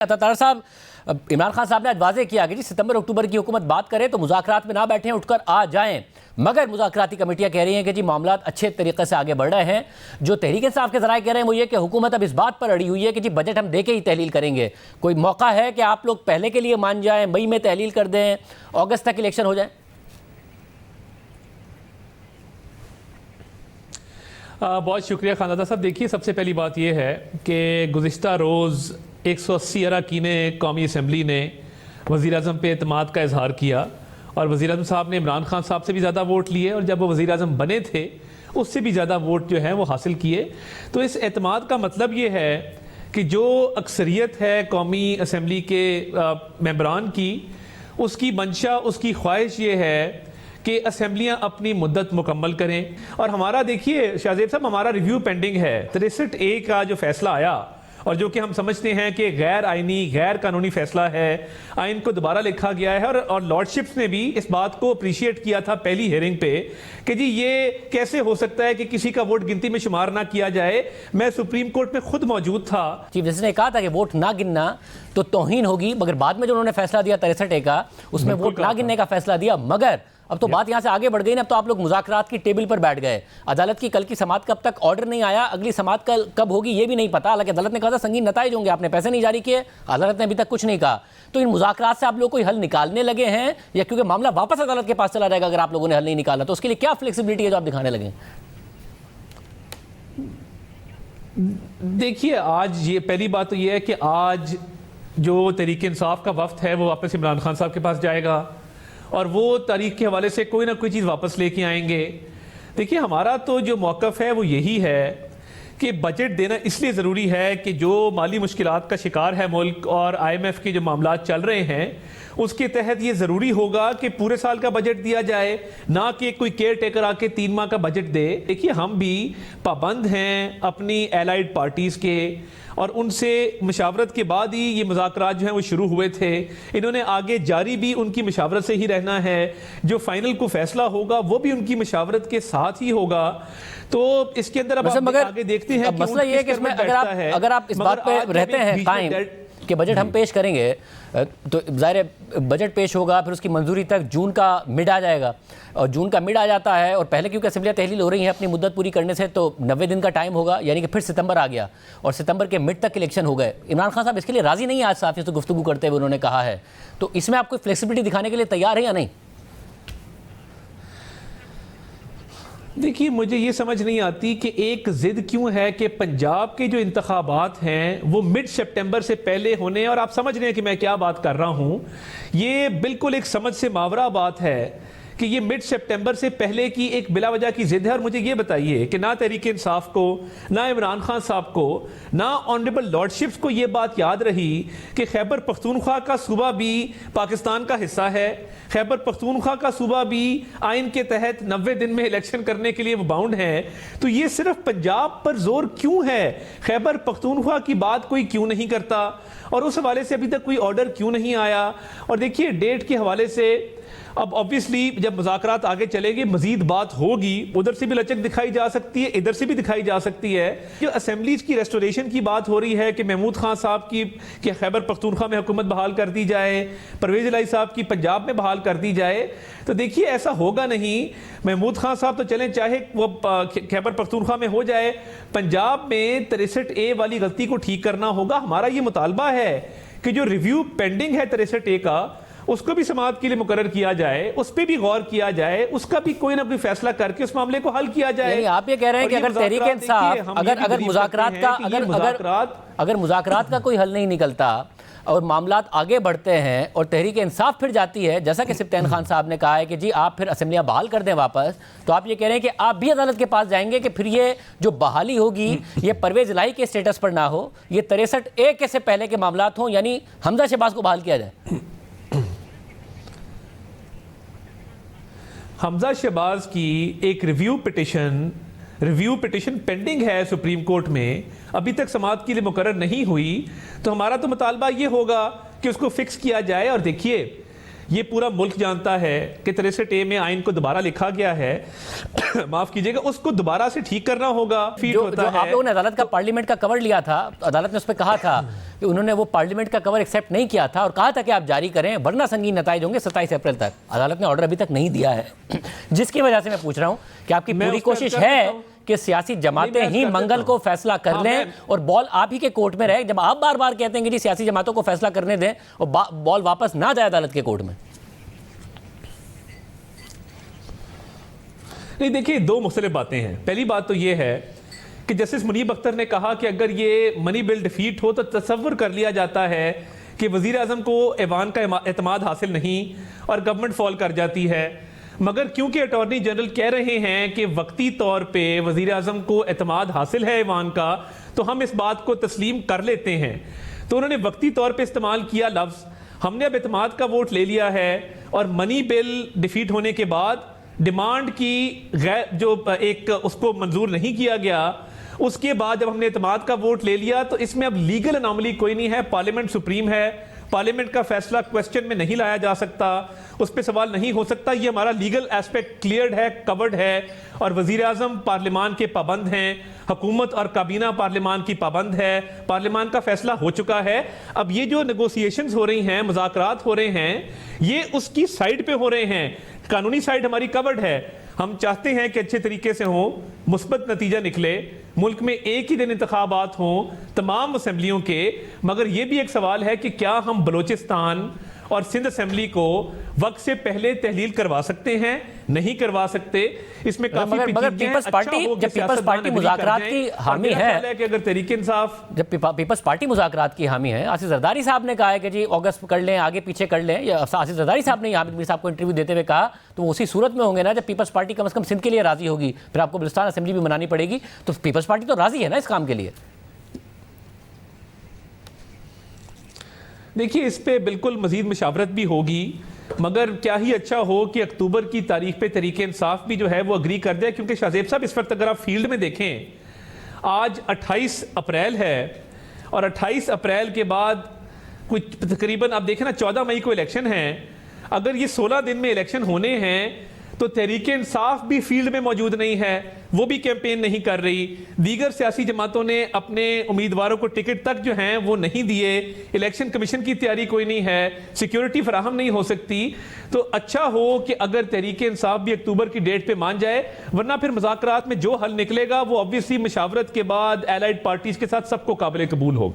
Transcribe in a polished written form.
तार साहब, इमरान खान साहब ने आज वाज़ेह किया कि जी सितंबर अक्टूबर की हुकूमत बात करे तो मुज़ाकरात में ना बैठें, उठकर आ जाएं। मगर मुज़ाकराती कमेटियां कह रही हैं कि जी मामला अच्छे तरीके से आगे बढ़ रहे हैं। जो तहरीक इंसाफ के ज़राए कह रहे हैं वो ये कि हुकूमत अब इस बात पर अड़ी हुई है कि जी बजट हम दे के ही तहलील करेंगे। कोई मौका है कि आप लोग पहले के लिए मान जाएं, मई में तहलील कर दें, अगस्त तक इलेक्शन हो जाए? बहुत शुक्रिया खानदादा साहब। देखिए, सबसे पहली बात यह है कि गुज़िश्ता रोज़ 180 अरकाने कौमी असम्बली ने वज़ीर आज़म पे एतमाद का इजहार किया और वज़ीर आज़म साहब ने इमरान खान साहब से भी ज़्यादा वोट लिए और जब वो वज़ीर आज़म बने थे उससे भी ज़्यादा वोट जो है वो हासिल किए। तो इस एतमाद का मतलब ये है कि जो अक्सरियत है कौमी असम्बली के मेंबरान की, उसकी मंशा, उसकी ख्वाहिश ये है कि असम्बलियाँ अपनी मुद्दत मुकम्मल करें। और हमारा देखिए शाहजेब साहब, हमारा रिव्यू पेंडिंग है। 63A का जो फैसला आया और जो कि हम समझते हैं कि गैर आइनी गैर कानूनी फैसला है, आइन को दोबारा लिखा गया है और लॉर्डशिप्स ने भी इस बात को अप्रिशिएट किया था पहली हियरिंग पे कि जी ये कैसे हो सकता है कि किसी का वोट गिनती में शुमार ना किया जाए। मैं सुप्रीम कोर्ट में खुद मौजूद था। चीफ जस्टिस ने कहा था कि वोट ना गिनना तो तौहीन होगी, मगर बाद में जो उन्होंने फैसला दिया 63A का, उसमें वोट ना गिनने का फैसला दिया। मगर अब तो बात यहां से आगे बढ़ गई ना, अब तो आप लोग मुज़ाकरात की टेबल पर बैठ गए। अदालत की कल की समाअत कब तक ऑर्डर नहीं आया, अगली समाअत कब होगी ये भी नहीं पता। हालांकि अदालत ने कहा था संगीन नताइज होंगे, आपने पैसे नहीं जारी किए, अदालत ने अभी तक कुछ नहीं कहा। तो इन मुज़ाकरात से आप लोग कोई हल निकालने लगे हैं या क्योंकि मामला वापस अदालत के पास चला जाएगा अगर आप लोगों ने हल नहीं निकाला? तो उसके लिए क्या फ्लेक्सिबिलिटी है जो आप दिखाने लगे? देखिए, आज ये पहली बात तो ये है कि आज जो तहरीक इंसाफ का वफ्द है वो वापस इमरान खान साहब के पास जाएगा और वो तारीख के हवाले से कोई ना कोई चीज़ वापस लेके आएंगे। देखिए, हमारा तो जो मौक़िफ़ है वो यही है कि बजट देना इसलिए ज़रूरी है कि जो माली मुश्किलात का शिकार है मुल्क और IMF के जो मामला चल रहे हैं उसके तहत ये ज़रूरी होगा कि पूरे साल का बजट दिया जाए, ना कि कोई केयर टेकर आके 3 माह का बजट दे। देखिए, हम भी पाबंद हैं अपनी एलाइड पार्टीज़ के और उनसे मशावरत के बाद ही ये मुज़ाकरात जो हैं वो शुरू हुए थे। इन्होंने आगे जारी भी उनकी मशावरत से ही रहना है। जो फाइनल को फैसला होगा वो भी उनकी मशावरत के साथ ही होगा। तो इसके अंदर अब आगे देखते हैं कि मसला ये है कि इसमें अगर आप इस बात पे रहते हैं कायम कि बजट हम पेश करेंगे तो ज़ाहिर बजट पेश होगा, फिर उसकी मंजूरी तक जून का मिड आ जाएगा और जून का मिड आ जाता है और पहले क्योंकि असेंबलियाँ तहलील हो रही हैं अपनी मुद्दत पूरी करने से, तो 90 दिन का टाइम होगा, यानी कि फिर सितंबर आ गया और सितंबर के मिड तक इलेक्शन हो गए। इमरान खान साहब इसके लिए राज़ी नहीं है, आज साफ़ी से गुफ्तगू करते हुए उन्होंने कहा है। तो इसमें आप कोई फ्लेक्सिबिलिटी दिखाने के लिए तैयार है या नहीं? देखिए, मुझे ये समझ नहीं आती कि एक जिद क्यों है कि पंजाब के जो इंतखाबात हैं वो मिड सितंबर से पहले होने, और आप समझ रहे हैं कि मैं क्या बात कर रहा हूं। ये बिल्कुल एक समझ से मावरा बात है कि ये मिड सितंबर से पहले की एक बिला वजह की जिद है। और मुझे ये बताइए कि ना तहरीक इंसाफ को, ना इमरान खान साहब को, ना ऑनरेबल लॉर्डशिप्स को ये बात याद रही कि खैबर पख्तूनख्वा का सूबा भी पाकिस्तान का हिस्सा है। खैबर पख्तूनख्वा का सूबा भी आइन के तहत 90 दिन में इलेक्शन करने के लिए वो बाउंड है। तो ये सिर्फ पंजाब पर जोर क्यों है? खैबर पख्तूनख्वा की बात कोई क्यों नहीं करता और उस हवाले से अभी तक कोई ऑर्डर क्यों नहीं आया? और देखिए, डेट के हवाले से अब ऑब्वियसली जब मुज़ाकरात आगे चलेंगे मजीद बात होगी, उधर से भी लचक दिखाई जा सकती है, इधर से भी दिखाई जा सकती है। जो असेंबलीज की रेस्टोरेशन की बात हो रही है कि महमूद खान साहब की कि खैबर पख्तूनख्वा में हुकूमत बहाल कर दी जाए, परवेज इलाही साहब की पंजाब में बहाल कर दी जाए, तो देखिए ऐसा होगा नहीं। महमूद खान साहब तो चलें, चाहे वो खैबर पख्तूनख्वा में हो जाए, पंजाब में 63A वाली गलती को ठीक करना होगा। हमारा ये मुतालबा है कि जो रिव्यू पेंडिंग है 63A का, उसको भी समाअत के लिए मुकर्रर किया जाए, उस पर भी गौर किया जाए, उसका भी कोई ना कोई फैसला करके उस मामले को हल किया जाए। आप ये कह रहे हैं कि अगर तहरीक इंसाफ अगर मुज़ाकरात का कोई हल नहीं निकलता और मामलात आगे बढ़ते हैं और तहरीक इंसाफ फिर जाती है, जैसा कि सिप्तान खान साहब ने कहा है कि जी आप फिर असेंबलियां बहाल कर दें वापस, तो आप ये कह रहे हैं कि आप भी अदालत के पास जाएंगे कि फिर ये जो बहाली होगी ये परवेज इलाही के स्टेटस पर ना हो, ये 63A के से पहले के मामलात हों, यानी हमजा शहबाज को बहाल किया जाए? हमजा शहबाज की एक रिव्यू पिटिशन पेंडिंग है सुप्रीम कोर्ट में, अभी तक समाअत के लिए मुकर्रर नहीं हुई। तो हमारा तो मुतालबा ये होगा कि उसको फिक्स किया जाए। और देखिए, ये पूरा मुल्क जानता है कि 63A में आइन को दोबारा लिखा गया है माफ कीजिएगा, उसको दोबारा से ठीक करना होगा। जो आप लोगों ने अदालत का पार्लियामेंट का कवर लिया था, अदालत ने उस पर कहा था कि उन्होंने वो पार्लियामेंट का कवर एक्सेप्ट नहीं किया था और कहा था कि आप जारी करें वरना संगीन नताइज होंगे 27 अप्रैल तक। अदालत ने ऑर्डर अभी तक नहीं दिया है जिसकी वजह से मैं पूछ रहा हूं कि आपकी पूरी कोशिश है कि सियासी जमातें ही मंगल को फैसला कर लें और बॉल आप ही के कोर्ट में रहे, जब आप बार बार कहते हैं कि जी सियासी जमातों को फैसला करने दें और बॉल वापस ना जाए अदालत के कोर्ट में। नहीं, देखिए, दो मुख्तलिफ बातें हैं। पहली बात तो यह है कि जस्टिस मुनीब अख्तर ने कहा कि अगर ये मनी बिल डिफीट हो तो तसव्वुर कर लिया जाता है कि वजीर आजम को ऐवान का एतमाद हासिल नहीं और गवर्नमेंट फॉल कर जाती है। मगर क्योंकि अटॉर्नी जनरल कह रहे हैं कि वक्ती तौर पे वजीर आजम को एतमाद हासिल है ऐवान का, तो हम इस बात को तस्लीम कर लेते हैं। तो उन्होंने वक्ती तौर पे इस्तेमाल किया लफ्ज़, हमने अब एतमाद का वोट ले लिया है और मनी बिल डिफीट होने के बाद डिमांड की गैर जो एक उसको मंजूर नहीं किया गया, उसके बाद जब हमने एतमाद का वोट ले लिया तो इसमें अब लीगल अनॉमली कोई नहीं है। पार्लियामेंट सुप्रीम है, पार्लियामेंट का फैसला क्वेश्चन में नहीं लाया जा सकता, उस पर सवाल नहीं हो सकता। ये हमारा लीगल एस्पेक्ट क्लियर्ड है, कवर्ड है और वजीर आजम पार्लियामान के पाबंद हैं, हुकूमत और काबीना पार्लियामान की पाबंद है, पार्लियामान का फैसला हो चुका है। अब ये जो नेगोशिएशंस हो रही हैं, मुज़ाकरात हो रहे हैं, ये उसकी साइड पे हो रहे हैं। कानूनी साइड हमारी कवर्ड है। हम चाहते हैं कि अच्छे तरीके से हो, मुस्बत नतीजा निकले, मुल्क में एक ही दिन इंतखाबात हों तमाम असेंबलियों के। मगर यह भी एक सवाल है कि क्या हम बलोचिस्तान और सिंध असेंबली को वक्त से पहले तहलील करवा सकते हैं, नहीं करवा सकते। इसमें काफी मगर पीपल्स पार्टी जब पीपल्स पार्टी मुज़ाकरात की हामी है कि अगर तहरीक इंसाफ जब पीपल्स पार्टी मुज़ाकरात की हामी है, आसिफ जरदारी साहब ने कहा है कि जी अगस्त कर लें, आगे पीछे कर लें, या आसिफ जरदारी साहब ने हामिद मीर साहब को इंटरव्यू देते हुए कहा, तो उसी सूरत में होंगे ना जब पीपल्स पार्टी कम से कम सिंध के लिए राजी होगी, फिर आपको बलुचिस्तान असेंबली भी मनानी पड़ेगी। तो पीपल्स पार्टी तो राजी है ना इस काम के लिए। देखिए, इस पे बिल्कुल मजीद मुशावरत भी होगी, मगर क्या ही अच्छा हो कि अक्टूबर की तारीख पे तहरीक इंसाफ भी जो है वो अग्री कर दे। क्योंकि शाहजेब साहब, इस वक्त अगर आप फील्ड में देखें, आज 28 अप्रैल है और 28 अप्रैल के बाद कुछ तकरीबन आप देखें ना 14 मई को इलेक्शन है। अगर ये 16 दिन में इलेक्शन होने हैं तो तहरीक इंसाफ भी फील्ड में मौजूद नहीं है, वो भी कैंपेन नहीं कर रही। दीगर सियासी जमातों ने अपने उम्मीदवारों को टिकट तक जो हैं वो नहीं दिए। इलेक्शन कमीशन की तैयारी कोई नहीं है, सिक्योरिटी फराहम नहीं हो सकती। तो अच्छा हो कि अगर तहरीक इंसाफ भी अक्टूबर की डेट पे मान जाए, वरना फिर मुज़ाकरात में जो हल निकलेगा वो ऑब्वियसली मुशावरत के बाद एलाइड पार्टीज के साथ सबको काबिल कबूल होगा।